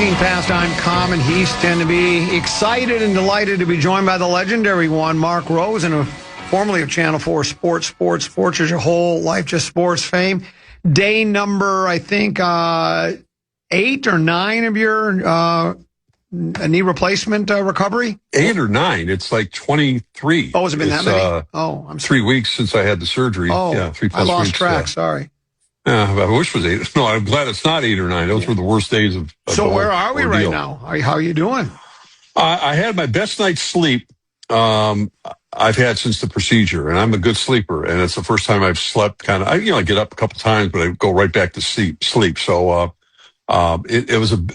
18 past, I'm Common Heaston, to be excited and delighted to be joined by the legendary one, Mark Rosen, formerly of Channel 4 Sports is your whole life, just sports fame. Day number, I think, 8 or 9 of your knee replacement recovery? 8 or 9. It's like 23. Oh, has it been that many? I'm sorry. 3 weeks since I had the surgery. Oh, yeah, 3+ I lost weeks, track, sorry. I wish it was 8. No, I'm glad it's not 8 or 9. Those were the worst days of So the where are we ordeal. right now? How are you doing? I had my best night's sleep I've had since the procedure, and I'm a good sleeper, and it's the first time I've slept kind of, I get up a couple times, but I go right back to sleep. So, and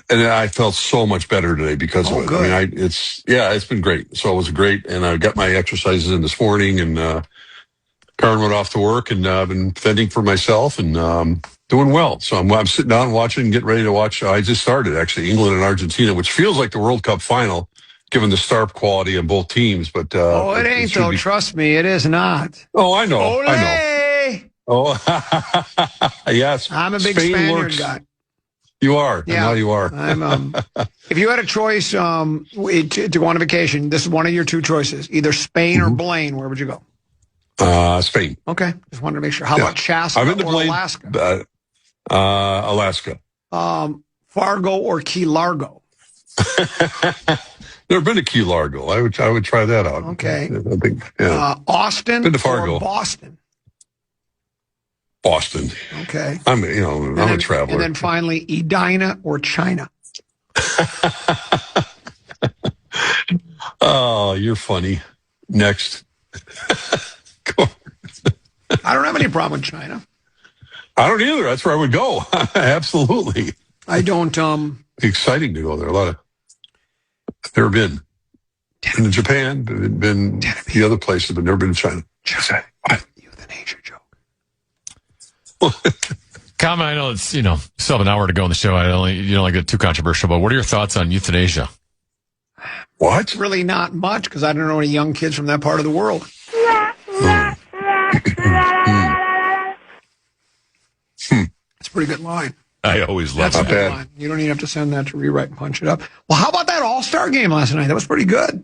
I felt so much better today because of it. Good. I mean, it's been great. So it was great. And I got my exercises in this morning, and, Karen went off to work, and I've been fending for myself and doing well. So I'm sitting down watching, getting ready to watch. I just started, actually, England and Argentina, which feels like the World Cup final, given the star quality of both teams. But it ain't, though. Trust me, it is not. Oh, I know. Ole! I know. Oh, yes. I'm a big Spain Spaniard guy. You are. Yeah, I know you are. I'm, if you had a choice to go on a vacation, this is one of your two choices, either Spain or Blaine. Where would you go? Spain. Okay. Just wanted to make sure. How about Chaska or Alaska? Alaska. Fargo or Key Largo? Never been to Key Largo. I would try that out. Okay. I think, yeah. Austin been to Fargo. or Boston? Boston. Okay. I'm a traveler. And then finally, Edina or China? Oh, you're funny. Next. I don't have any problem with China. I don't either. That's where I would go. Absolutely. I don't. Exciting to go there. I've never been. Been to Japan. Been the other places, but never been to China. Euthanasia joke. Common, I know it's still have an hour to go on the show. You don't like it too controversial, but what are your thoughts on euthanasia? What? Really not much, because I don't know any young kids from that part of the world. It's a pretty good line. I always love That's that. a good line. You don't even have to send that to rewrite and punch it up. Well, how about that All-Star game last night? That was pretty good.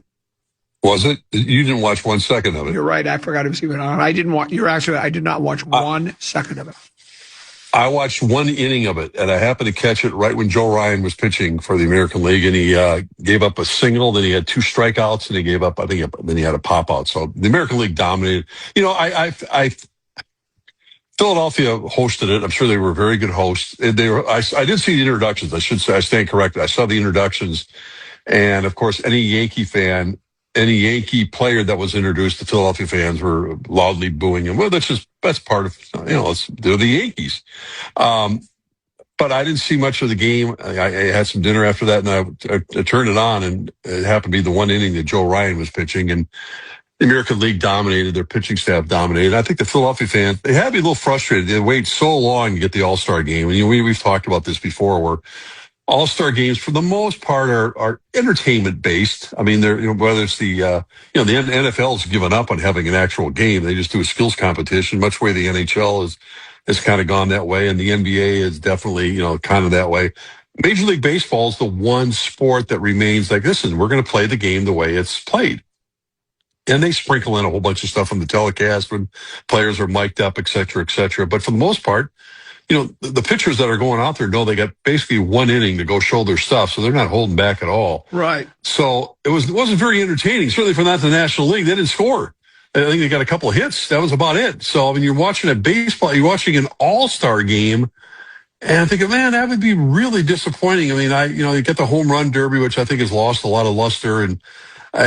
Was it? You didn't watch 1 second of it. You're right. I forgot it was even on. I did not watch 1 second of it. I watched 1 inning of it, and I happened to catch it right when Joe Ryan was pitching for the American League, and he gave up a single, then he had 2 strikeouts, and he gave up, then he had a pop-out. So the American League dominated. Philadelphia hosted it. I'm sure they were a very good host. I did see the introductions. I should say, I stand corrected. I saw the introductions, and of course, any Yankee player that was introduced, the Philadelphia fans were loudly booing him. Well, that's part of, they're the Yankees. But I didn't see much of the game. I had some dinner after that, and I turned it on, and it happened to be the 1 inning that Joe Ryan was pitching, and the American League dominated. Their pitching staff dominated. I think the Philadelphia fans, they had to be a little frustrated. They wait so long to get the All-Star game. And we've talked about this before, where All-Star games, for the most part, are entertainment based. I mean, they're whether it's the NFL's given up on having an actual game. They just do a skills competition, much the way the NHL has kind of gone that way, and the NBA is definitely kind of that way. Major League Baseball is the one sport that remains like, listen, we're going to play the game the way it's played. And they sprinkle in a whole bunch of stuff on the telecast when players are mic'd up, et cetera, et cetera. But for the most part, the pitchers that are going out there know they got basically 1 inning to go show their stuff, so they're not holding back at all. Right. So it wasn't very entertaining. Certainly for that the National League, they didn't score. I think they got a couple of hits. That was about it. So I mean, you're watching a baseball, you're watching an All-Star game, and I'm thinking, man, that would be really disappointing. I mean, you get the home run derby, which I think has lost a lot of luster, and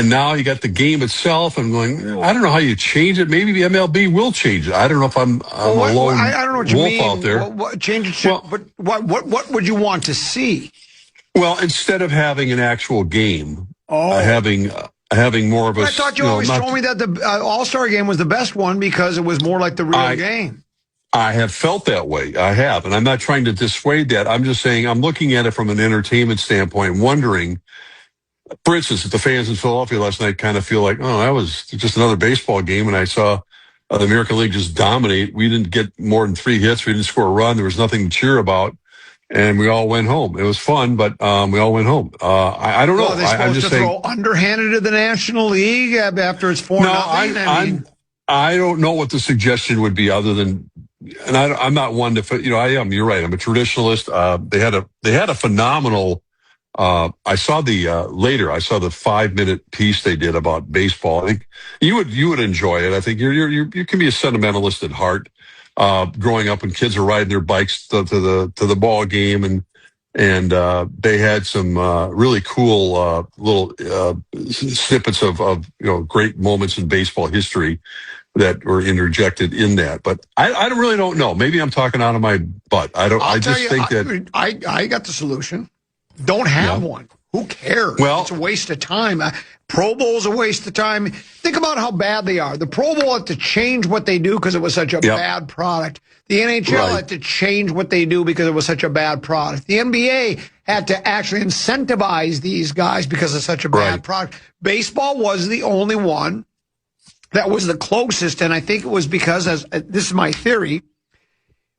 now you got the game itself. I'm going, I don't know how you change it. Maybe the MLB will change it. I don't know if I'm alone. I don't know what you wolf mean. Out there. Change it. But what would you want to see? Well, instead of having an actual game, having more of a. I thought you always told me that the All-Star game was the best one because it was more like the real game. I have felt that way. I have, and I'm not trying to dissuade that. I'm just saying I'm looking at it from an entertainment standpoint, wondering. For instance, if the fans in Philadelphia last night kind of feel like, that was just another baseball game, and I saw the American League just dominate. We didn't get more than 3 hits. We didn't score a run. There was nothing to cheer about. and we all went home. It was fun, but we all went home. I don't know. Are they supposed to throw underhanded to the National League after it's 4-0? I don't know what the suggestion would be other than, and I'm not one to, you're right. I'm a traditionalist. They had a phenomenal, I saw the 5-minute piece they did about baseball. I think you would enjoy it. I think you can be a sentimentalist at heart. Growing up when kids are riding their bikes to the ball game, and they had some really cool little snippets of great moments in baseball history that were interjected in that. But I really don't know. Maybe I'm talking out of my butt. I got the solution. Don't have one. Who cares? Well, it's a waste of time. Pro Bowl is a waste of time. Think about how bad they are. The Pro Bowl had to change what they do because it was such a bad product. The NHL had to change what they do because it was such a bad product. The NBA had to actually incentivize these guys because of such a bad product. Baseball was the only one that was the closest, and I think it was because, this is my theory,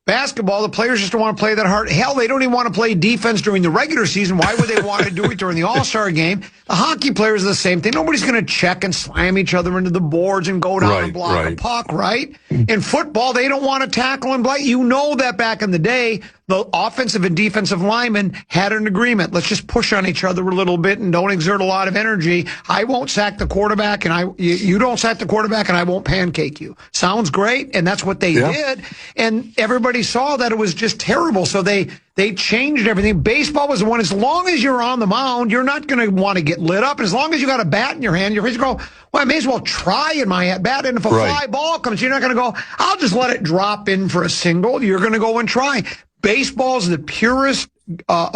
basketball, the players just don't want to play that hard. Hell, they don't even want to play defense during the regular season. Why would they want to do it during the All-Star game? The hockey players are the same thing. Nobody's going to check and slam each other into the boards and go down and block a puck, right? In football, they don't want to tackle and blight. You know that back in the day, the offensive and defensive linemen had an agreement. Let's just push on each other a little bit and don't exert a lot of energy. I won't sack the quarterback, and you don't sack the quarterback, and I won't pancake you. Sounds great, and that's what they did. And everybody saw that it was just terrible, so they changed everything. Baseball was the one, as long as you're on the mound, you're not going to want to get lit up. And as long as you got a bat in your hand, you're going to go, well, I may as well try in my at bat. And if a fly ball comes, you're not going to go, I'll just let it drop in for a single. You're going to go and try. Baseball is the purest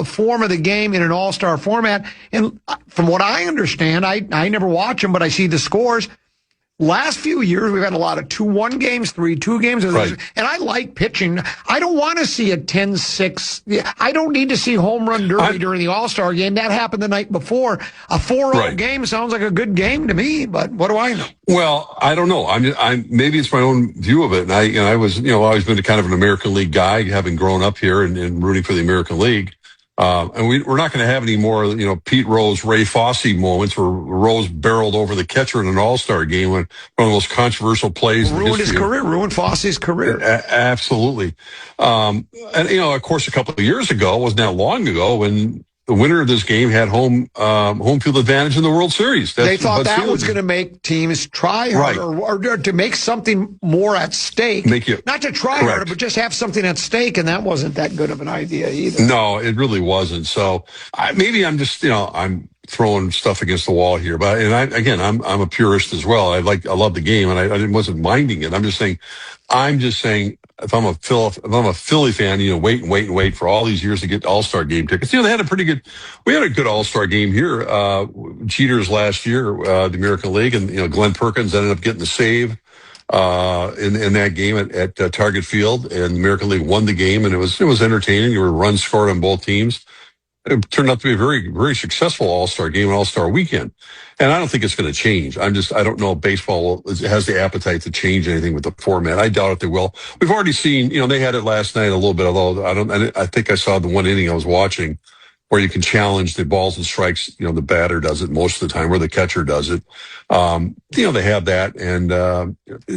form of the game in an all-star format. And from what I understand, I never watch them, but I see the scores. Last few years, we've had a lot of 2-1 games, 3-2 games. And I like pitching. I don't want to see a 10-6. I don't need to see home run derby during the All-Star game. That happened the night before. A 4-0 game sounds like a good game to me, but what do I know? Well, I don't know. Maybe it's my own view of it. And I was, always been kind of an American League guy, having grown up here and rooting for the American League. And we're not going to have any more, Pete Rose, Ray Fosse moments where Rose barreled over the catcher in an All-Star game, one of the most controversial plays. Ruined his career, ruined Fosse's career. Absolutely. And, of course, a couple of years ago, wasn't that long ago, when the winner of this game had home field advantage in the World Series. They thought that was going to make teams try harder, or to make something more at stake. Not to try harder, but just have something at stake, and that wasn't that good of an idea either. No, it really wasn't. So maybe I'm just, I'm throwing stuff against the wall here, but I'm a purist as well. I love the game, and I wasn't minding it. I'm just saying. If I'm a Philly fan, wait for all these years to get All-Star game tickets. We had a good All-Star game here. Cheaters last year, the American League, and, Glenn Perkins ended up getting the save, in that game at Target Field, and the American League won the game, and it was entertaining. There were runs scored on both teams. It turned out to be a very, very successful All-Star game and All-Star weekend. And I don't think it's going to change. I don't know if baseball has the appetite to change anything with the format. I doubt if they will. We've already seen, they had it last night a little bit, although I think I saw the one inning I was watching where you can challenge the balls and strikes. The batter does it most of the time, or the catcher does it. They have that, and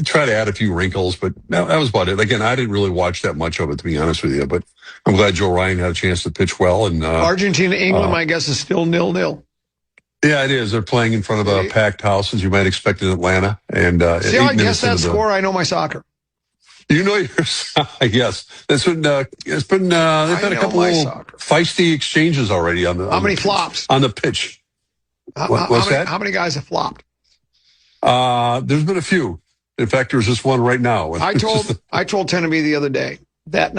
try to add a few wrinkles, but that was about it. Again, I didn't really watch that much of it, to be honest with you, but I'm glad Joe Ryan had a chance to pitch well. And Argentina, England, my guess is still 0-0. Yeah, it is. They're playing in front of a packed house, as you might expect in Atlanta. And see how I guess that score? I know my soccer. You know your yes. They've had a couple of feisty exchanges already on the. How many flops on the pitch? What's that? How many guys have flopped? There's been a few. In fact, there's just one right now. I told Tenneby the other day that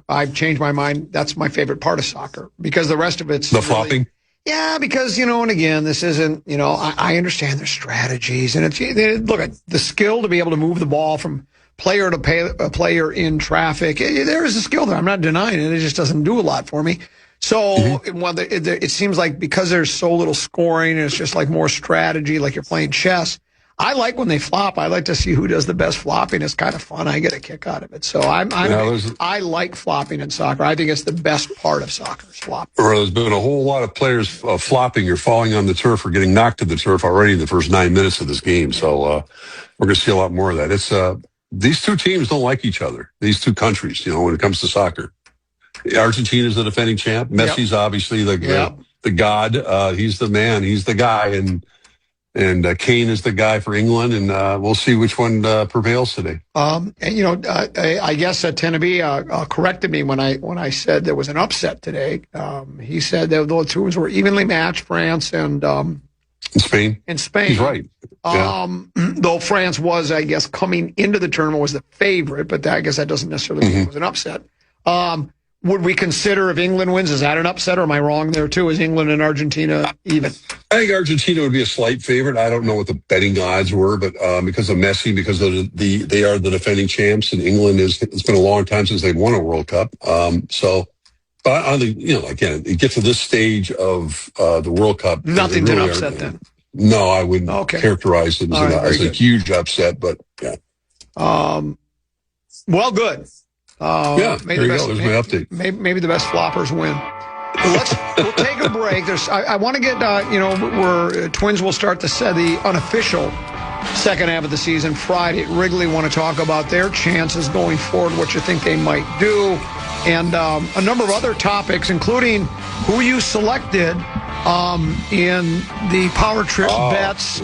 I've changed my mind. That's my favorite part of soccer, because the rest of it's the flopping. Yeah, because, and again, this isn't, I understand their strategies, and look at the skill to be able to move the ball from player to player in traffic. There is a skill there. I'm not denying it. It just doesn't do a lot for me. So it seems like because there's so little scoring, and it's just like more strategy, like you're playing chess. I like when they flop. I like to see who does the best flopping. It's kind of fun. I get a kick out of it. So I like flopping in soccer. I think it's the best part of soccer, flopping. There's been a whole lot of players flopping or falling on the turf or getting knocked to the turf already in the first 9 minutes of this game. So we're going to see a lot more of that. It's these two teams don't like each other. These two countries, when it comes to soccer. Argentina's the defending champ. Messi's obviously the god. He's the man. He's the guy. And Kane is the guy for England, and we'll see which one prevails today. I guess Teneby corrected me when I said there was an upset today. He said that those two were evenly matched, France and in Spain. He's right. Though France was, I guess, coming into the tournament was the favorite, but I guess that doesn't necessarily mean it was an upset. Would we consider if England wins, is that an upset, or am I wrong there too? Is England and Argentina even? I think Argentina would be a slight favorite. I don't know what the betting odds were, but because of Messi, because of they are the defending champs, and England it's been a long time since they've won a World Cup. But I think, again, it gets to this stage of the World Cup. Nothing to upset then. No, I wouldn't characterize it as a huge upset, but yeah. Well, good. There you go. There's my update. Maybe the best floppers win. We'll take a break. I want to get, where Twins will start the unofficial second half of the season Friday at Wrigley. Want to talk about their chances going forward, what you think they might do, and a number of other topics, including who you selected in the Power Trip Bets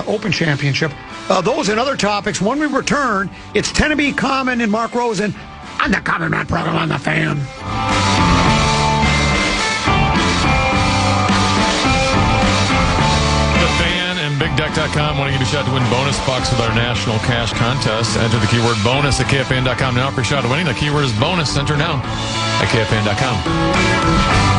Open Championship. Those and other topics when we return. It's Teneby, Common, and Mark Rosen on the Common Man program on the Fan. The Fan and BigDeck.com want to give you a shot to win bonus bucks with our national cash contest. Enter the keyword bonus at KFAN.com now for a shot at winning. The keyword is bonus. Enter now at KFAN.com.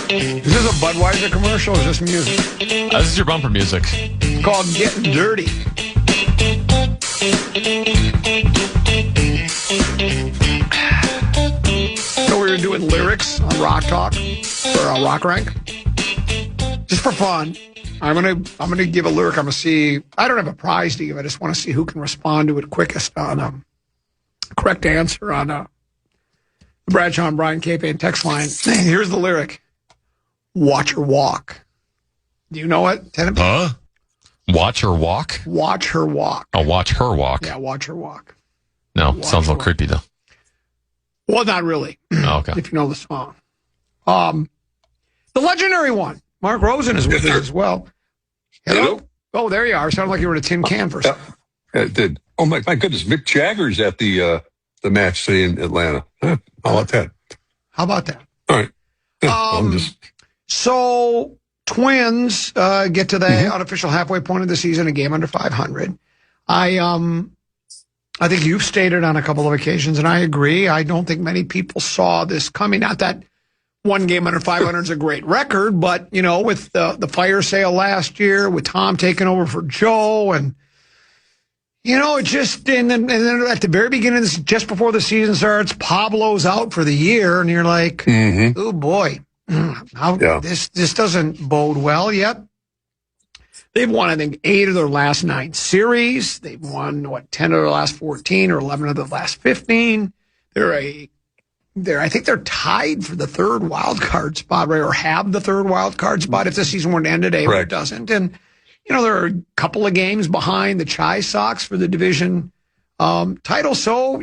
Is this a Budweiser commercial or is this music? This is your bumper music. It's called Getting Dirty. So we were doing lyrics on Rock Talk for Rock Rank. Just for fun. I'm gonna give a lyric. I'm gonna see. I don't have a prize to give. I just want to see who can respond to it quickest on correct answer on the Bradshaw and Brian KFAN text line. Here's the lyric. Watch her walk. Do you know it? Huh? Watch her walk? Watch her walk. Oh, watch her walk. Yeah, watch her walk. No, sounds a little creepy though. Well, not really. Oh, okay. If you know the song. The legendary one. Mark Rosen is with us as well. Hello? Oh, there you are. Sounded like you were in a tin can for a second. It did. Oh, my goodness. Mick Jagger's at the match today in Atlanta. How about that? How about that? All right. Yeah, So, Twins get to the unofficial halfway point of the season, a game under 500. I think you've stated on a couple of occasions, and I agree. I don't think many people saw this coming. Not that one game under 500 is a great record, but, with the fire sale last year, with Tom taking over for Joe, and, it just, and then at the very beginning, just before the season starts, Pablo's out for the year, and you're like, oh boy, this doesn't bode well yet. They've won, I think, 8 of their last 9 series. They've won, 10 of their last 14 or 11 of the last 15. I think they're tied for the third wild card spot, right? Or have the third wild card spot if the season were to end today, but it doesn't. And, they're a couple of games behind the Chi Sox for the division title. So,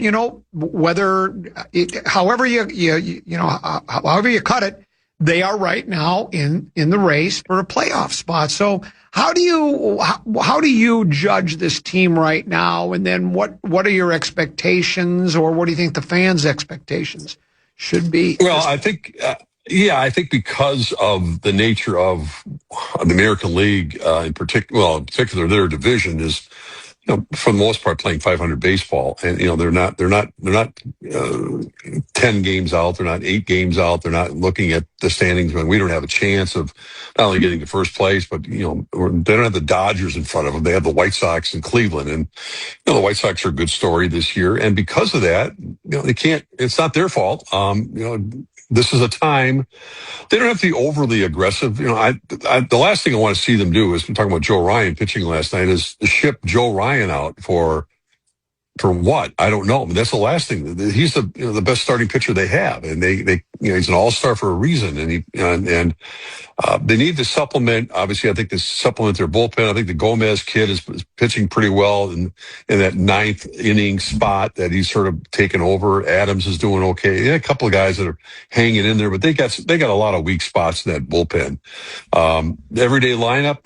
however you cut it, they are right now in the race for a playoff spot. So how do you judge this team right now? And then what are your expectations, or what do you think the fans' expectations should be? Well, I think because of the nature of the American League, in particular, their division is for the most part, playing 500 baseball, and they're not 10 games out. They're not 8 games out. They're not looking at the standings when we don't have a chance of not only getting to first place, but they don't have the Dodgers in front of them. They have the White Sox in Cleveland, and the White Sox are a good story this year. And because of that, they can't. It's not their fault. This is a time they don't have to be overly aggressive. The last thing I want to see them do is, we're talking about Joe Ryan pitching last night, is ship Joe Ryan out for what? I don't know. I mean, that's the last thing. He's the best starting pitcher they have, and they he's an all-star for a reason, and they need to supplement. Obviously, I think they supplement their bullpen. I think the Gomez kid is pitching pretty well in that 9th inning spot that he's sort of taken over. Adams is doing okay. A couple of guys that are hanging in there, but they got a lot of weak spots in that bullpen. Everyday lineup,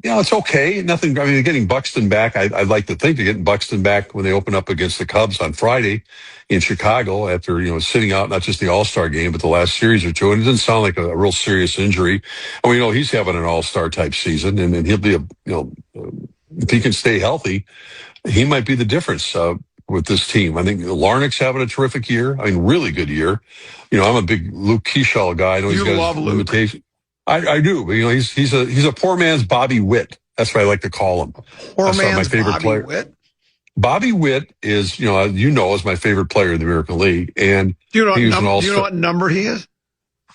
it's okay. Nothing. I mean, getting Buxton back. I'd like to think they're getting Buxton back when they open up against the Cubs on Friday in Chicago after, sitting out not just the All-Star game, but the last series or two. And it doesn't sound like a real serious injury. And we know he's having an All-Star type season, and he'll be if he can stay healthy, he might be the difference with this team. I think Larnach's having a terrific year. I mean, really good year. I'm a big Luke Keeschall guy. I know he's got his limitations. I do, but he's a poor man's Bobby Witt. That's what I like to call him. Poor man's my favorite Bobby player. Witt. Bobby Witt is, is my favorite player in the American League, and do you know what number he is?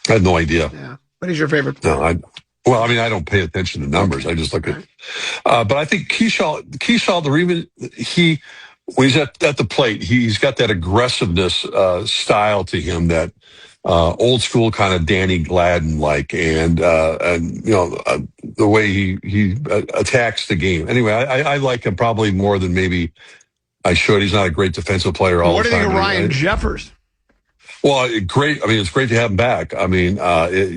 I have no idea. Yeah, but he's your favorite player. No, I don't pay attention to numbers. I just look at. But I think Keeschall, the reason when he's at the plate, he's got that aggressiveness style to him, that old school kind of Danny Gladden like, and the way he attacks the game. Anyway, I like him probably more than maybe I should. He's not a great defensive player all the time. What do you think of Ryan Jeffers? Well, great. I mean, it's great to have him back. I mean,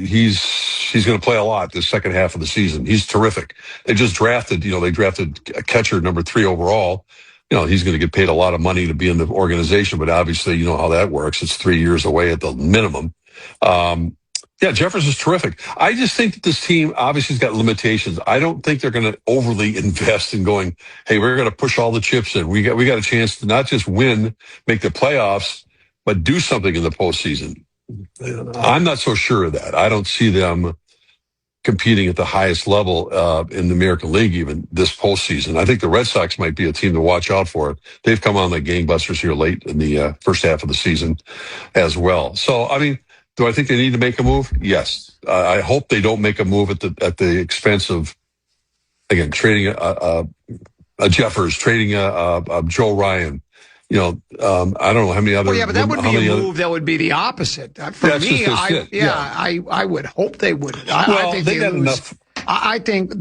he's going to play a lot this second half of the season. He's terrific. They just drafted, they drafted a catcher number 3 overall. He's going to get paid a lot of money to be in the organization, but obviously, how that works. It's 3 years away at the minimum. Jeffers is terrific. I just think that this team obviously has got limitations. I don't think they're going to overly invest in going, hey, we're going to push all the chips in. We got a chance to not just win, make the playoffs, but do something in the postseason. I'm not so sure of that. I don't see them competing at the highest level in the American League even this postseason. I think the Red Sox might be a team to watch out for. They've come on like gangbusters here late in the first half of the season as well. So, I mean, do I think they need to make a move? Yes. I hope they don't make a move at the expense of, again, trading a Jeffers, trading a Joe Ryan. I don't know how many other. Well, yeah, but that would be a move that would be the opposite. For me, I would hope they wouldn't. I think they got enough. I think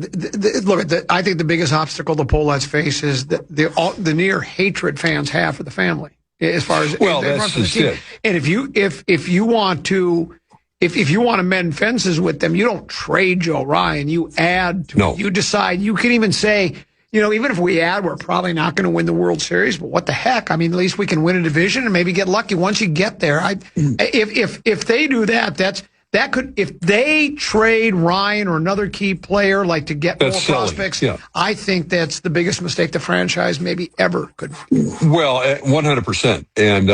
I think the biggest obstacle the Pohlets face is the near hatred fans have for the family. As far as that's just it. And if you want to mend fences with them, you don't trade Joe Ryan. You add to it. You decide. You can even say, even if we add, we're probably not going to win the World Series, but what the heck? I mean, at least we can win a division and maybe get lucky once you get there. If they do that, if they trade Ryan or another key player, like to get more prospects, I think that's the biggest mistake the franchise maybe ever could make. Well, 100%. And,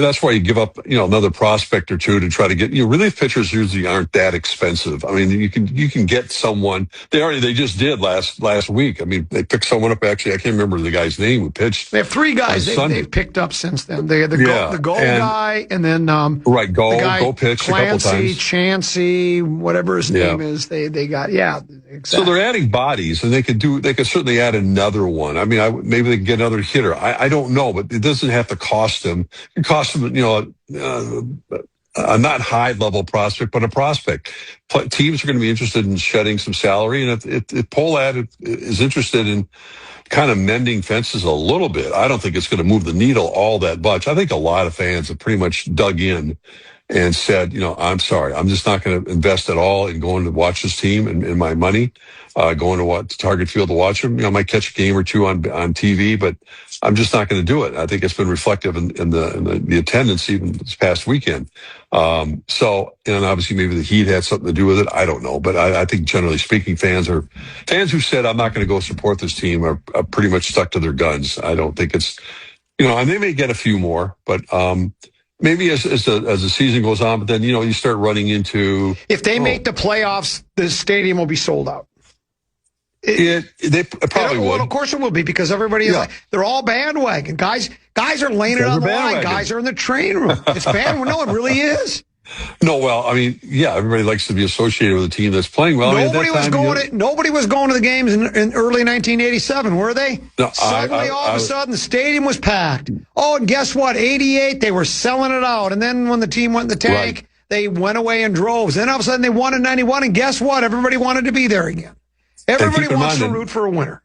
that's why you give up, another prospect or two to try to get, relief pitchers usually aren't that expensive. I mean, you can get someone. They just did last week. I mean, they picked someone up, actually. I can't remember the guy's name who pitched. They have 3 guys they've picked up since then. They had the goal guy, and then, go pitch Clancy, a couple times. Nancy, whatever his name is, they got, exactly. So they're adding could they could certainly add another one. I mean, maybe they can get another hitter. I don't know, but it doesn't have to cost them. It costs them, a not high level prospect, but a prospect. Teams are going to be interested in shedding some salary. And if Pohlad is interested in kind of mending fences a little bit, I don't think it's going to move the needle all that much. I think a lot of fans have pretty much dug in and said, I'm sorry, I'm just not going to invest at all in going to watch this team and my money, going to Target Field to watch them. I might catch a game or two on TV, but I'm just not going to do it. I think it's been reflective in the attendance even this past weekend. So, and obviously maybe the heat had something to do with it. I don't know, but I think generally speaking, fans who said I'm not going to go support this team are pretty much stuck to their guns. I don't think it's, and they may get a few more, but maybe as the season goes on. But then you start running into, if they make the playoffs, the stadium will be sold out. They probably would. Well, of course it will be, because everybody is they're all bandwagon guys. Guys are laying it on the line. Guys are in the train room. It's bandwagon. No, it really is. No, well, I mean, everybody likes to be associated with a team that's playing well. Nobody was going to the games in early 1987, were they? No, Suddenly, all of a sudden, the stadium was packed. Oh, and guess what? 88, they were selling it out. And then when the team went in the tank, they went away in droves. Then all of a sudden, they won in 91, and guess what? Everybody wanted to be there again. Everybody wants to root for a winner.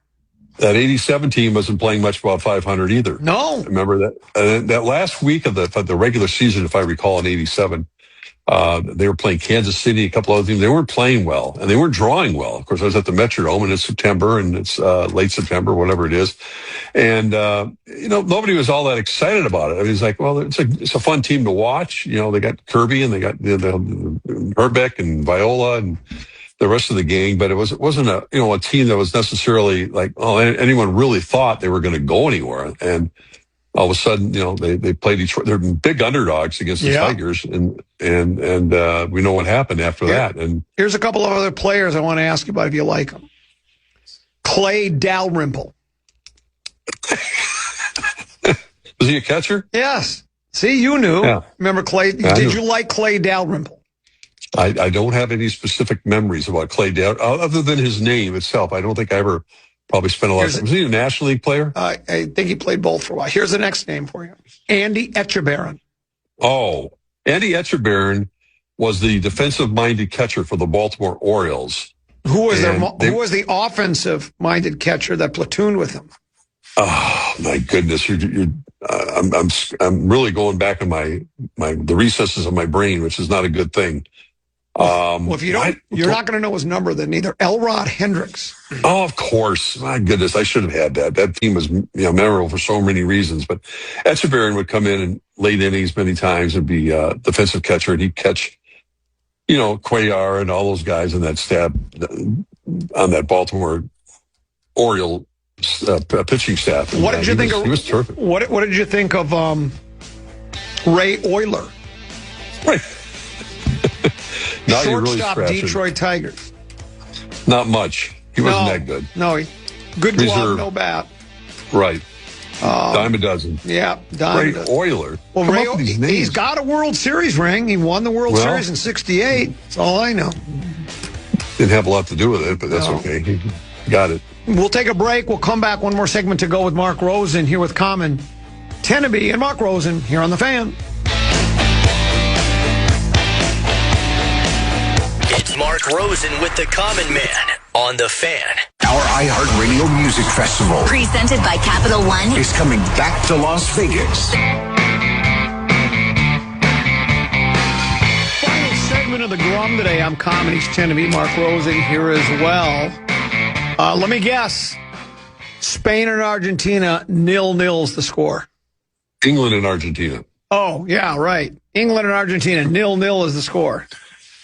That 87 team wasn't playing much above 500 either. No. Remember that? That last week of the regular season, if I recall, in 87, they were playing Kansas City, a couple other teams. They weren't playing well, and they weren't drawing well. Of course, I was at the Metrodome, and it's September, and it's late September, whatever it is. And, nobody was all that excited about it. I mean, it's like, well, it's a fun team to watch. They got Kirby, and they got Herbeck and Viola and the rest of the gang, but it wasn't a team that was necessarily like, anyone really thought they were going to go anywhere. And all of a sudden, they played Detroit. They're big underdogs against the Tigers, and we know what happened after that. And here's a couple of other players I want to ask you about if you like them. Clay Dalrymple. Was he a catcher? Yes. See, you knew. Yeah. Remember Clay? Did you like Clay Dalrymple? I don't have any specific memories about Clay Dalrymple other than his name itself. I don't think I ever probably spent a lot of time. Was he a National League player? I think he played both for a while. Here's the next name for you. Andy Etchebarren. Oh, Andy Etchebarren was the defensive-minded catcher for the Baltimore Orioles. Who was the offensive-minded catcher that platooned with him? Oh my goodness! I'm really going back in the recesses of my brain, which is not a good thing. Well, if you don't, you're not going to know his number then either. Elrod Hendricks. Oh, of course. My goodness, I should have had that. That team was memorable for so many reasons. But Etchebarren would come in and late innings many times and be a defensive catcher, and he'd catch, Cuellar and all those guys in that staff on that Baltimore Oriole pitching staff. What did you think of? He was terrific. What did you think of Ray Euler? Right. Now you're really shortstop, scratching. Detroit Tigers. Not much. He wasn't that good. No, good glove, no bat. Right. Dime a dozen. Yeah, dime a dozen. Ray Euler. Well, Ray, he's got a World Series ring. He won the World Series in '68. That's all I know. Didn't have a lot to do with it, but that's okay. He got it. We'll take a break. We'll come back. One more segment to go with Mark Rosen here with Common Teneby and Mark Rosen here on The Fan. It's Mark Rosen with the Common Man on The Fan. Our iHeartRadio Music Festival, presented by Capital One, is coming back to Las Vegas. Final segment of the Grum today. I'm Comedy's Teneby. Mark Rosen here as well. Let me guess. Spain and Argentina, 0-0's the score. England and Argentina. Oh, yeah, right. England and Argentina, 0-0 is the score.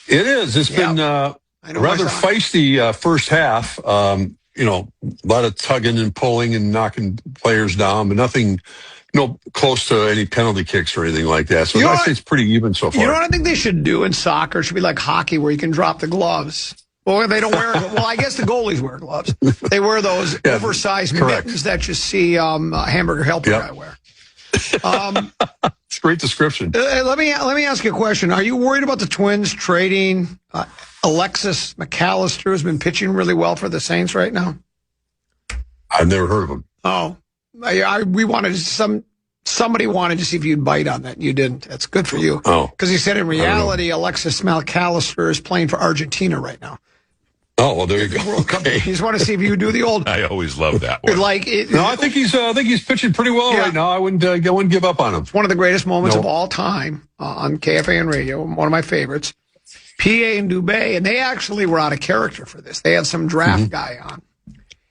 It is. It's been a rather feisty first half. A lot of tugging and pulling and knocking players down, but nothing close to any penalty kicks or anything like that. So I'd say it's pretty even so far. You know what I think they should do in soccer? It should be like hockey where you can drop the gloves. Well, they don't wear. Well, I guess the goalies wear gloves. They wear those oversized mittens that you see hamburger helper guy wear. It's a great description. Let me ask you a question. Are you worried about the Twins trading Alexis McAllister, who's been pitching really well for the Saints right now? I've never heard of him. Oh, somebody wanted to see if you'd bite on that. You didn't. That's good for you. Oh, because he said in reality, Alexis McAllister is playing for Argentina right now. Oh, well, there you go. Okay. You just want to see if you do the old. I always love that one. No, I think he's pitching pretty well right now. I wouldn't give up on him. It's one of the greatest moments of all time on KFAN radio. One of my favorites. PA and Dubé, and they actually were out of character for this. They had some draft guy on.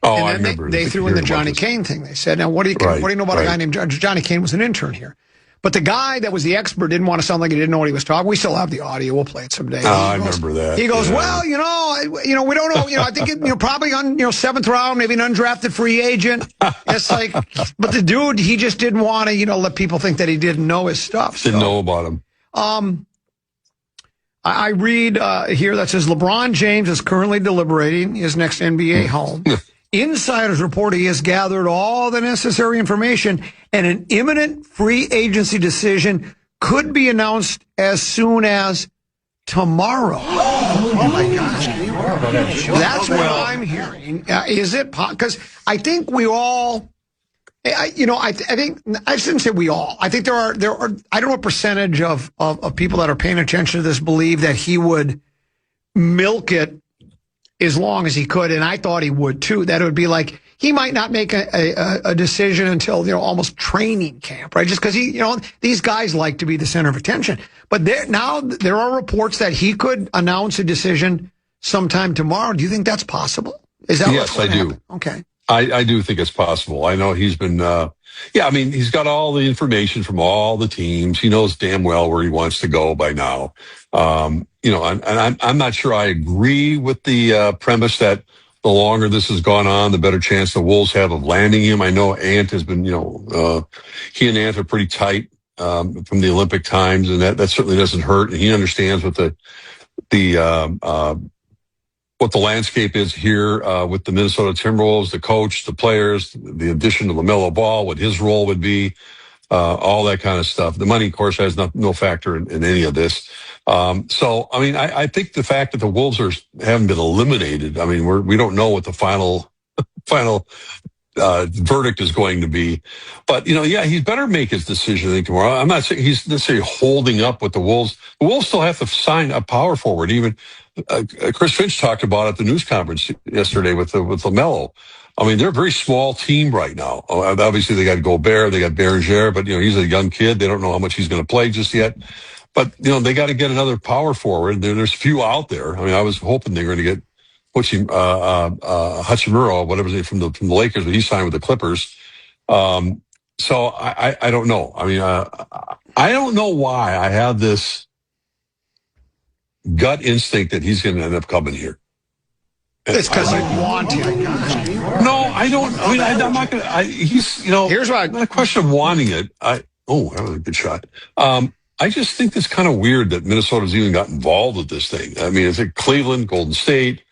Oh, and I remember. They threw in the Johnny Kane thing. They said, "Now, what do you know about a guy named Johnny Kane? Was an intern here." But the guy that was the expert didn't want to sound like he didn't know what he was talking. We still have the audio. We'll play it someday. I remember that. He goes, well, we don't know. I think probably on seventh round, maybe an undrafted free agent. It's like, but the dude, he just didn't want to, let people think that he didn't know his stuff. Didn't know about him. I read here that says LeBron James is currently deliberating his next NBA home. Insiders report he has gathered all the necessary information, and an imminent free agency decision could be announced as soon as tomorrow. Oh my gosh. That's what I'm hearing. Is it? Because I think we all, I think, I shouldn't say we all. I think there are, I don't know what percentage of people that are paying attention to this believe that he would milk it as long as he could, and I thought he would too. That it would be like he might not make a decision until almost training camp, right? Just because these guys like to be the center of attention. But there are reports that he could announce a decision sometime tomorrow. Do you think that's possible? Is that yes, I do. Okay, I do think it's possible. I know he's been. He's got all the information from all the teams. He knows damn well where he wants to go by now. And I'm not sure I agree with the premise that the longer this has gone on, the better chance the Wolves have of landing him. I know Ant has been, he and Ant are pretty tight from the Olympic times, and that certainly doesn't hurt. And he understands what the landscape is here with the Minnesota Timberwolves, the coach, the players, the addition of LaMelo Ball, what his role would be, all that kind of stuff. The money, of course, has no factor in any of this. I think the fact that the Wolves haven't been eliminated, we don't know what the final verdict is going to be. But, he better make his decision, I think, tomorrow. I'm not saying he's necessarily holding up with the Wolves. The Wolves still have to sign a power forward. Even Chris Finch talked about it at the news conference yesterday with LaMelo. They're a very small team right now. Obviously, they got Gobert, they got Berger, but, he's a young kid. They don't know how much he's going to play just yet. But, they got to get another power forward. There's few out there. I was hoping they were going to get Hachimura, whatever his name, from the Lakers, but he signed with the Clippers. So I don't know. I don't know why I have this gut instinct that he's going to end up coming here. It's because you want him. No, I don't. I'm not going to. He's, here's why. Not a question of wanting it. That was a good shot. I just think it's kind of weird that Minnesota's even got involved with this thing. It's like Cleveland, Golden State,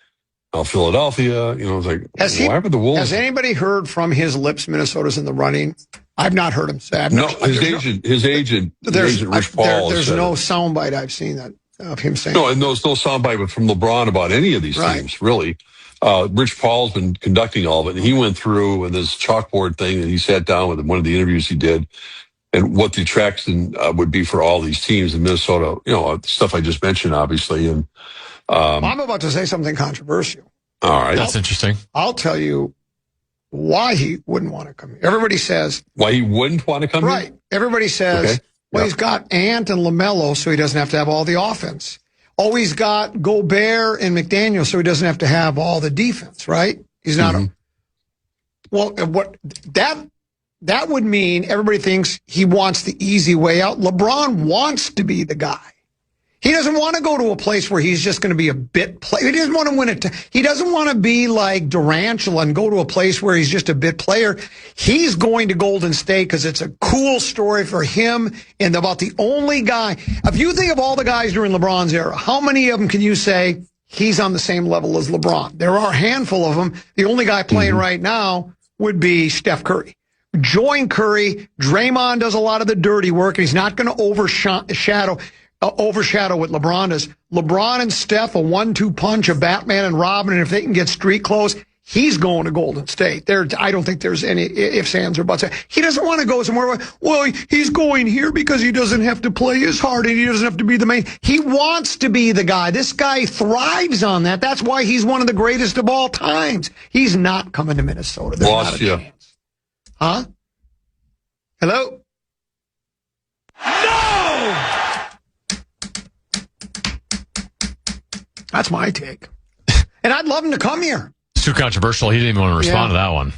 Philadelphia. It's like, why would the Wolves? Has anybody heard from his lips Minnesota's in the running? I've not heard him say. His agent, Rich Paul. There's no soundbite I've seen of him saying. No, and there's no soundbite from LeBron about any of these teams, really. Rich Paul's been conducting all of it, and he went through with his chalkboard thing, and he sat down with one of the interviews he did, and what the attraction would be for all these teams in Minnesota. The stuff I just mentioned, obviously. And I'm about to say something controversial. All right, that's interesting. I'll tell you why he wouldn't want to come here. Everybody says why he wouldn't want to come here. Right. Everybody says, he's got Ant and LaMelo, so he doesn't have to have all the offense. Oh, he's got Gobert and McDaniel, so he doesn't have to have all the defense, right? He's not that would mean everybody thinks he wants the easy way out. LeBron wants to be the guy. He doesn't want to go to a place where he's just going to be a bit player. He doesn't want to win it. He doesn't want to be like Durantula and go to a place where he's just a bit player. He's going to Golden State because it's a cool story for him and about the only guy. If you think of all the guys during LeBron's era, how many of them can you say he's on the same level as LeBron? There are a handful of them. The only guy playing right now would be Steph Curry. Join Curry. Draymond does a lot of the dirty work, and he's not going to overshadow what LeBron does. LeBron and Steph, a 1-2 punch of Batman and Robin, and if they can get street clothes, he's going to Golden State. I don't think there's any ifs, ands, or buts. He doesn't want to go somewhere. Well, he's going here because he doesn't have to play as hard and he doesn't have to be the main. He wants to be the guy. This guy thrives on that. That's why he's one of the greatest of all times. He's not coming to Minnesota. There's not a chance. Huh? Hello? No! That's my take. And I'd love him to come here. It's too controversial. He didn't even want to respond to that one.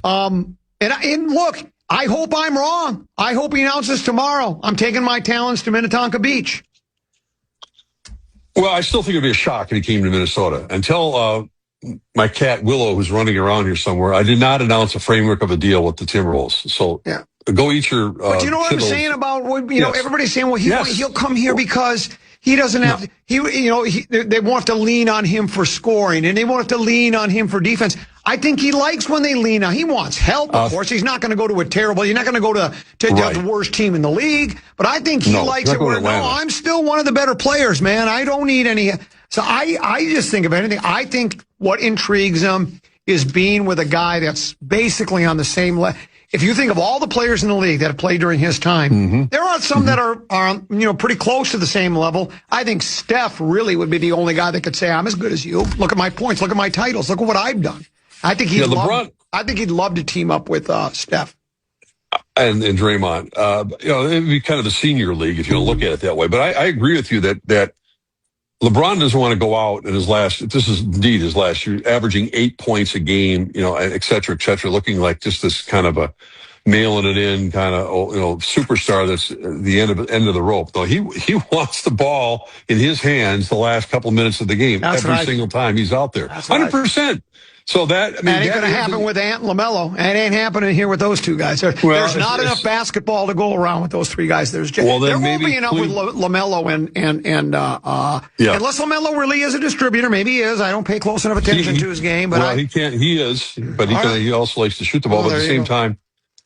And look, I hope I'm wrong. I hope he announces tomorrow, I'm taking my talents to Minnetonka Beach. Well, I still think it'd be a shock if he came to Minnesota. Until my cat Willow, who's running around here somewhere, I did not announce a framework of a deal with the Timberwolves. So go eat your. But you know what I'm saying about know everybody's saying, well, he'll come here because he doesn't have to, they won't have to lean on him for scoring and they won't have to lean on him for defense. I think he likes when they lean on. He wants help, of course. He's not going to go to a terrible. You're not going to go to the worst team in the league. But I think he likes it where I'm still one of the better players, man. I don't need any. So I just think of anything. I think what intrigues him is being with a guy that's basically on the same level. If you think of all the players in the league that have played during his time, there are some that are pretty close to the same level. I think Steph really would be the only guy that could say, I'm as good as you. Look at my points. Look at my titles. Look at what I've done. I think he'd love to team up with Steph. And Draymond. It'd be kind of the senior league if you look at it that way. But I agree with you that LeBron doesn't want to go out in his last year, averaging 8 points a game, et cetera, looking like just this kind of a mailing it in kind of, superstar that's the end of the rope. No, he wants the ball in his hands the last couple minutes of the game single time he's out there. 100%. So that ain't going to happen with Ant and LaMelo. It ain't happening here with those two guys. There's not enough basketball to go around with those three guys. There won't be enough with LaMelo and unless LaMelo really is a distributor. Maybe he is. I don't pay close enough attention to his game. But he can't. He is, but he also likes to shoot the ball. But at the same time,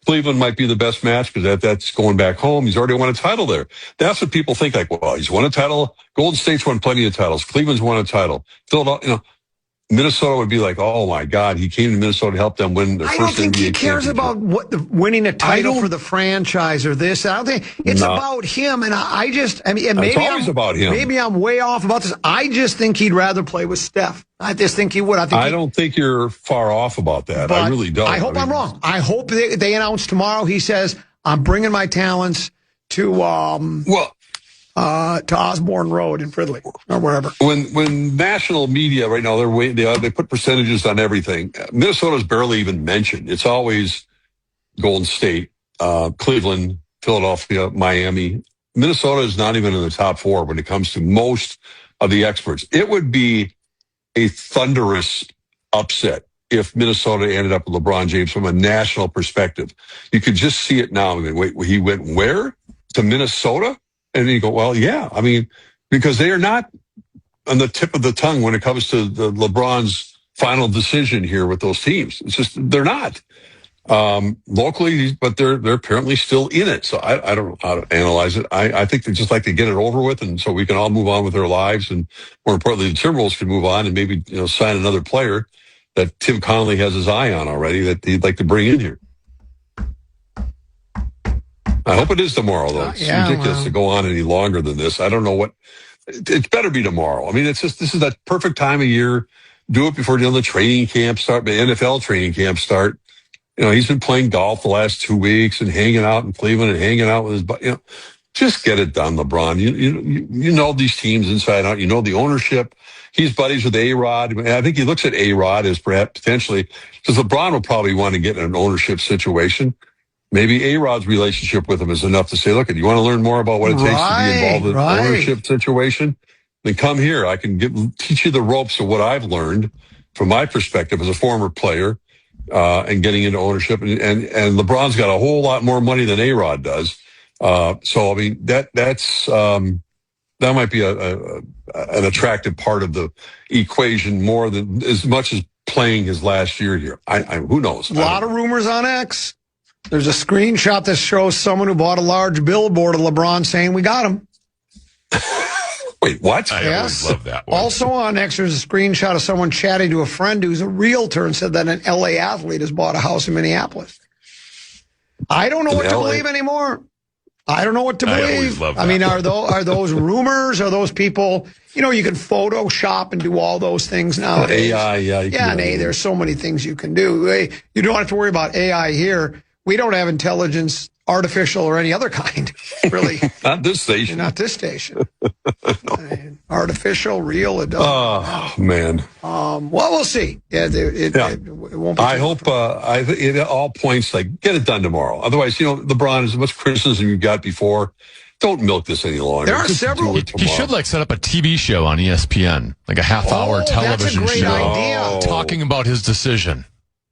Cleveland might be the best match because that's going back home. He's already won a title there. That's what people think. Like, well, he's won a title. Golden State's won plenty of titles. Cleveland's won a title. Philadelphia, Minnesota would be like, oh my God, he came to Minnesota to help them win their first NBA championship. I don't think he cares about winning a title for the franchise or this. I don't think it's about him. And it's always about him. Maybe I'm way off about this. I just think he'd rather play with Steph. I just think he would. I don't think you're far off about that. I really don't. I hope I'm wrong. I hope they announce tomorrow. He says, I'm bringing my talents to Osborne Road in Fridley or wherever. When national media right now they put percentages on everything. Minnesota's barely even mentioned. It's always Golden State, Cleveland, Philadelphia, Miami. Minnesota is not even in the top four when it comes to most of the experts. It would be a thunderous upset if Minnesota ended up with LeBron James from a national perspective. You could just see it now. I mean, wait, he went where? To Minnesota? And you go, well, yeah. I mean, because they are not on the tip of the tongue when it comes to the LeBron's final decision here with those teams. It's just they're not locally, but they're apparently still in it. So I don't know how to analyze it. I think they just like to get it over with, and so we can all move on with our lives, and more importantly, the Timberwolves can move on and maybe sign another player that Tim Connolly has his eye on already that he'd like to bring in here. I hope it is tomorrow, though. It's ridiculous to go on any longer than this. I don't know what. It better be tomorrow. I mean, this is that perfect time of year. Do it before the training camp start, the NFL training camp start. He's been playing golf the last 2 weeks and hanging out in Cleveland and hanging out with his. Just get it done, LeBron. You know these teams inside out. You know the ownership. He's buddies with A-Rod. I think he looks at A-Rod as perhaps potentially because LeBron will probably want to get in an ownership situation. Maybe A-Rod's relationship with him is enough to say, look, you want to learn more about what it takes to be involved in an ownership situation? Then come here. I can teach you the ropes of what I've learned from my perspective as a former player and getting into ownership. And LeBron's got a whole lot more money than A-Rod does. So, I mean, that might be an attractive part of the equation more than as much as playing his last year here. Who knows? A lot of rumors on X. There's a screenshot that shows someone who bought a large billboard of LeBron saying, we got him. Wait, what? I Yes. always love that one. Also on X, there's a screenshot of someone chatting to a friend who's a realtor and said that an LA athlete has bought a house in Minneapolis. I don't know what to believe anymore. I don't know what to believe. I always love that. I mean, are those rumors? Are those people, you can Photoshop and do all those things nowadays. AI, yeah. Yeah, and there's so many things you can do. You don't have to worry about AI here. We don't have intelligence, artificial or any other kind, really. Not this station. Not this station. Artificial, real, it doesn't. Oh, man. Well, we'll see. Yeah, it won't be. I hope it all points like get it done tomorrow. Otherwise, LeBron, as much criticism you got before, don't milk this any longer. There are Just several. do it He tomorrow. should set up a TV show on ESPN, like a half-hour television that's a great show, idea. talking about his decision.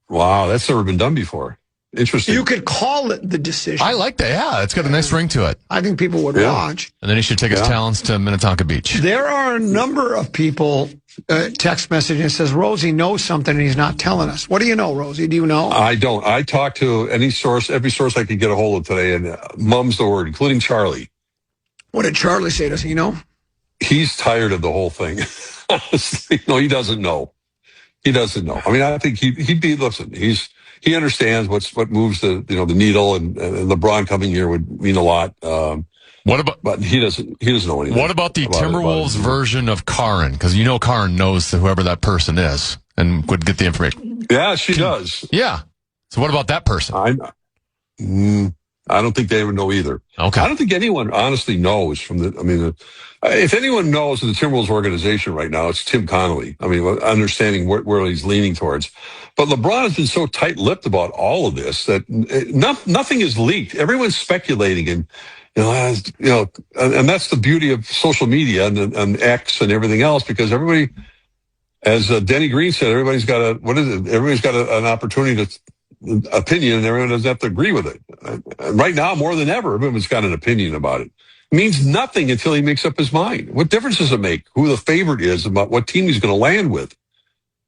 Wow, that's never been done before. Interesting. You could call it the decision. I like that. Yeah, it's got a nice ring to it. I think people would watch. And then he should take his talents to Minnetonka Beach. There are a number of people text messaging and says Rosie knows something and he's not telling us. What do you know, Rosie? Do you know? I don't. I talked to every source I could get a hold of today, and mum's the word, including Charlie. What did Charlie say? Does he know? He's tired of the whole thing. Honestly, no, he doesn't know. He doesn't know. I mean, I think he'd be. Listen, he understands what moves the needle, and LeBron coming here would mean a lot. What about? But he doesn't know anything. What about the Timberwolves version of Karin? Because Karin knows whoever that person is and would get the information. Yeah, she does. Yeah. So what about that person? I don't think they would know either. Okay. I don't think anyone honestly knows if anyone knows in the Timberwolves organization right now, it's Tim Connolly. I mean, understanding where he's leaning towards. But LeBron has been so tight-lipped about all of this that nothing is leaked. Everyone's speculating, and and that's the beauty of social media and X and everything else, because everybody, as Denny Green said, everybody's got an opportunity to opinion, and everyone doesn't have to agree with it. Right now, more than ever, everyone's got an opinion about it. It means nothing until he makes up his mind. What difference does it make who the favorite is about what team he's going to land with?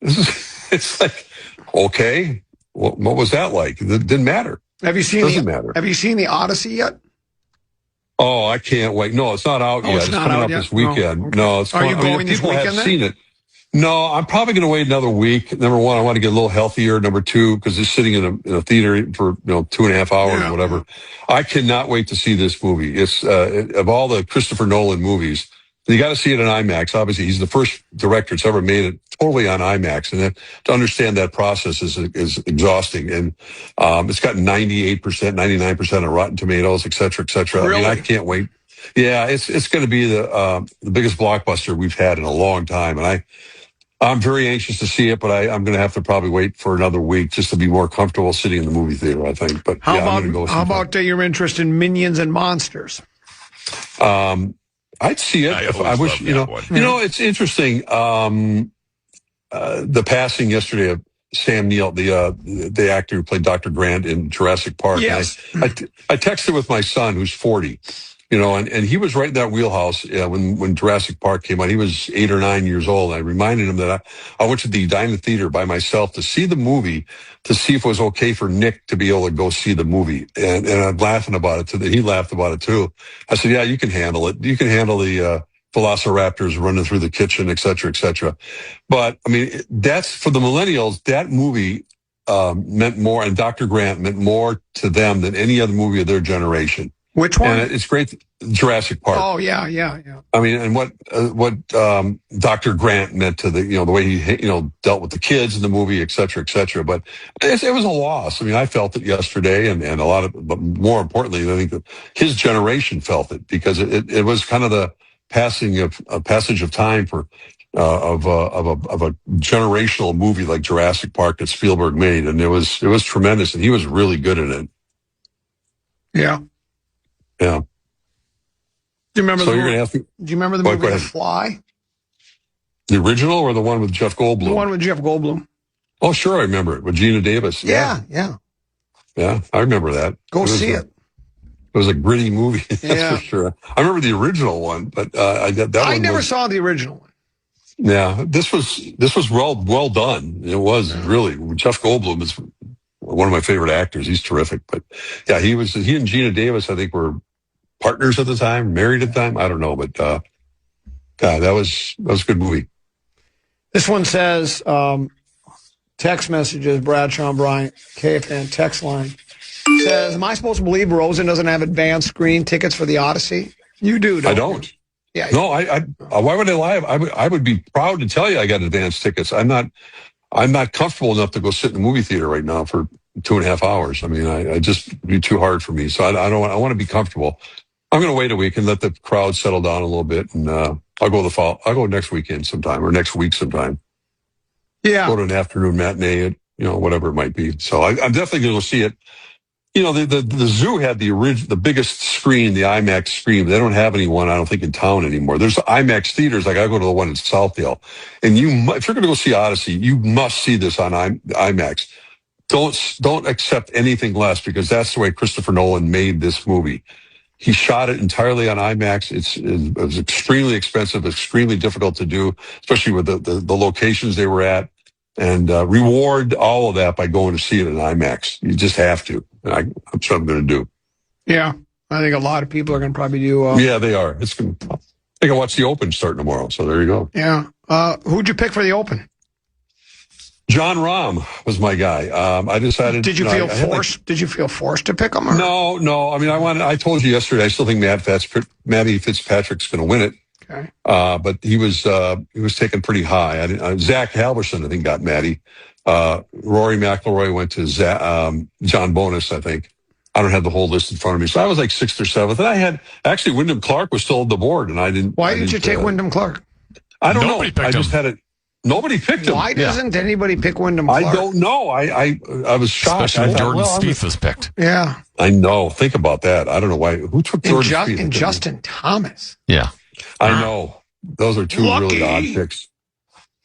It's like, okay, what was that like? It didn't matter. Have you seen Doesn't matter. Have you seen the Odyssey yet? Oh, I can't wait. No, it's not out yet. It's not coming out up yet? this weekend. Oh, okay. No, it's Are you going this people weekend have then? seen it. No, I'm probably going to wait another week. Number one, I want to get a little healthier. Number two, because just sitting in a theater for 2.5 hours or whatever, I cannot wait to see this movie. It's of all the Christopher Nolan movies, you got to see it in IMAX. Obviously, he's the first director that's ever made it totally on IMAX, and to understand that process is exhausting. And it's got 98%, 99% of Rotten Tomatoes, et cetera, et cetera. Really? I mean, I can't wait. Yeah, it's going to be the biggest blockbuster we've had in a long time, and I'm very anxious to see it, but I'm going to have to probably wait for another week just to be more comfortable sitting in the movie theater, I think. But How I'm going to go see How about your interest in Minions and Monsters? I'd see it. I wish, it's interesting. The passing yesterday of Sam Neill, the actor who played Dr. Grant in Jurassic Park. Yes. I texted with my son, who's 40. And he was right in that wheelhouse when Jurassic Park came out. He was 8 or 9 years old. I reminded him that I went to the Edina Theater by myself to see the movie, to see if it was okay for Nick to be able to go see the movie. And I'm laughing about it too. He laughed about it too. I said, yeah, you can handle it. You can handle the velociraptors running through the kitchen, et cetera, et cetera. But I mean, that's for the millennials. That movie meant more, and Dr. Grant meant more to them than any other movie of their generation. Which one? And it's great. Jurassic Park. Oh, yeah. I mean, and what Dr. Grant meant to the way he dealt with the kids in the movie, et cetera, et cetera. But it was a loss. I mean, I felt it yesterday, and but more importantly, I think that his generation felt it, because it was kind of the passage of time for of a generational movie like Jurassic Park that Spielberg made, and it was tremendous, and he was really good in it. Yeah. Yeah. Do you remember so you're going to ask me? Do you remember the movie The Fly? The original or the one with Jeff Goldblum? The one with Jeff Goldblum. Oh, sure, I remember it with Gina Davis. Yeah. Yeah, I remember that. Go see it. It was a gritty movie, that's for sure. I remember the original one, but I never saw the original one. Yeah, this was well done. It was really. Jeff Goldblum is one of my favorite actors. He's terrific. But yeah, he and Gina Davis, I think, were partners at the time, married at the time. I don't know, but God, that was a good movie. This one says, text messages, Bradshaw and Bryant, KFAN text line, says, am I supposed to believe Rosen doesn't have advanced screen tickets for the Odyssey? You do, don't I don't. you? Yeah. No, why would I lie? I would be proud to tell you I got advanced tickets. I'm not comfortable enough to go sit in the movie theater right now for 2.5 hours. I mean, I just be too hard for me. So I want to be comfortable. I'm going to wait a week and let the crowd settle down a little bit, and I'll go next weekend sometime or next week sometime. Yeah. Go to an afternoon matinee, at, whatever it might be. So I'm definitely going to go see it. The zoo had the biggest screen, the IMAX screen. They don't have anyone, I don't think, in town anymore. There's IMAX theaters. Like I go to the one in Southdale, and if you're going to go see Odyssey, you must see this on IMAX. Don't accept anything less, because that's the way Christopher Nolan made this movie. He shot it entirely on IMAX. It was extremely expensive, extremely difficult to do, especially with the locations they were at. And reward all of that by going to see it in IMAX. You just have to. And that's what I'm going to do. Yeah, I think a lot of people are going to probably do. Yeah, they are. I think I watch the Open starting tomorrow. So there you go. Yeah. Who'd you pick for the Open? John Rahm was my guy. I decided. Did you feel forced? Did you feel forced to pick him? Or? No. I mean, I told you yesterday. I still think Matty Fitzpatrick's going to win it. Okay. But he was taken pretty high. Zach Halverson, I think, got Matty. Rory McIlroy went to John Bonus, I think. I don't have the whole list in front of me. So I was like 6th or 7th. And actually, Wyndham Clark was still on the board, and I didn't. Why didn't you take Wyndham Clark? I don't Nobody know. I just had it. Nobody picked him. Why doesn't anybody pick Wyndham Clark? I don't know. I was shocked. Especially when Jordan Spieth was picked. Yeah. I know. Think about that. I don't know why. Who took Jordan Spieth? And Justin Thomas. Yeah. I know. Those are two really odd picks.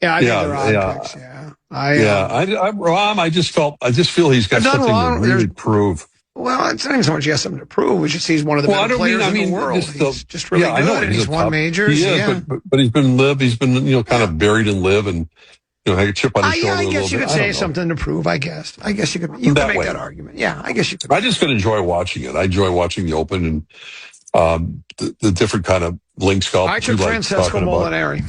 Yeah, I think they're odd picks. Yeah. Rahm, I just feel he's got something to really prove. Well, it's not even so much he has something to prove. It's just he's one of the better players in the world. He's just really good, and he's won majors. He is, but he's been kind of buried in live, and had a chip on his shoulder. I guess you could say something to prove. I guess you could. You could make that argument. Yeah, I guess you could. I just could enjoy watching it. I enjoy watching the Open and the different kind of links golf. I took Francesco Molinari.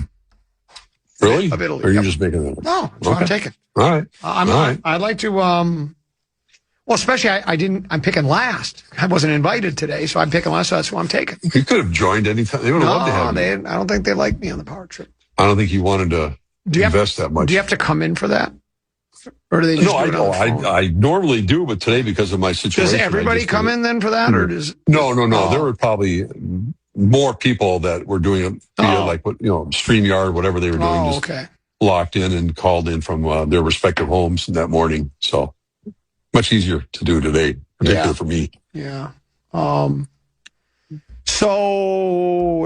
Really? Of Italy. Or are you just making that up? No, that's what I'm taking. All right. I'd like to. Well, especially I'm picking last. I wasn't invited today, so I'm picking last. So that's who I'm taking. You could have joined anytime. They would have loved to have you. I don't think they like me on the power trip. I don't think he wanted to invest that much. Do you have to come in for that? Or do they just do it on the phone? I normally do, but today, because of my situation. Does everybody come in then for that? Or does No. There were probably more people that were doing it via StreamYard, whatever they were doing. Locked in and called in from their respective homes that morning. So much easier to do today, particularly for me. Yeah. So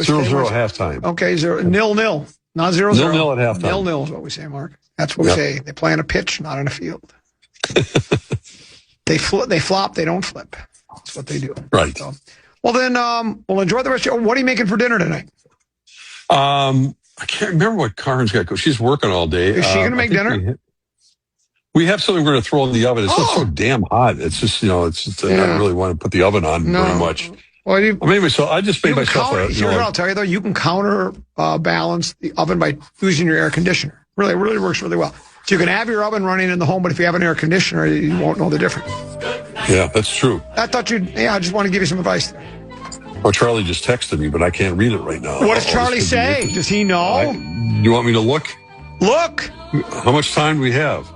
0-0 halftime. Okay, 0-0, not 0-0. 0-0 at halftime. 0-0 is what we say, Mark. That's what we say. They play on a pitch, not on a field. They flop, they don't flip. That's what they do. Right. So, well, then, we'll enjoy the rest of your. What are you making for dinner tonight? I can't remember what Karen's got. She's working all day. Is she going to make dinner? We have something we're going to throw in the oven. It's just so damn hot. It's just, I don't really want to put the oven on very much. Well, I just made myself here's what I'll tell you, though. You can counter balance the oven by using your air conditioner. Really, it really works really well. So you can have your oven running in the home, but if you have an air conditioner, you won't know the difference. Yeah, that's true. I just want to give you some advice there. Oh, Charlie just texted me, but I can't read it right now. What does Charlie say? Does he know? You want me to look? Look! How much time do we have?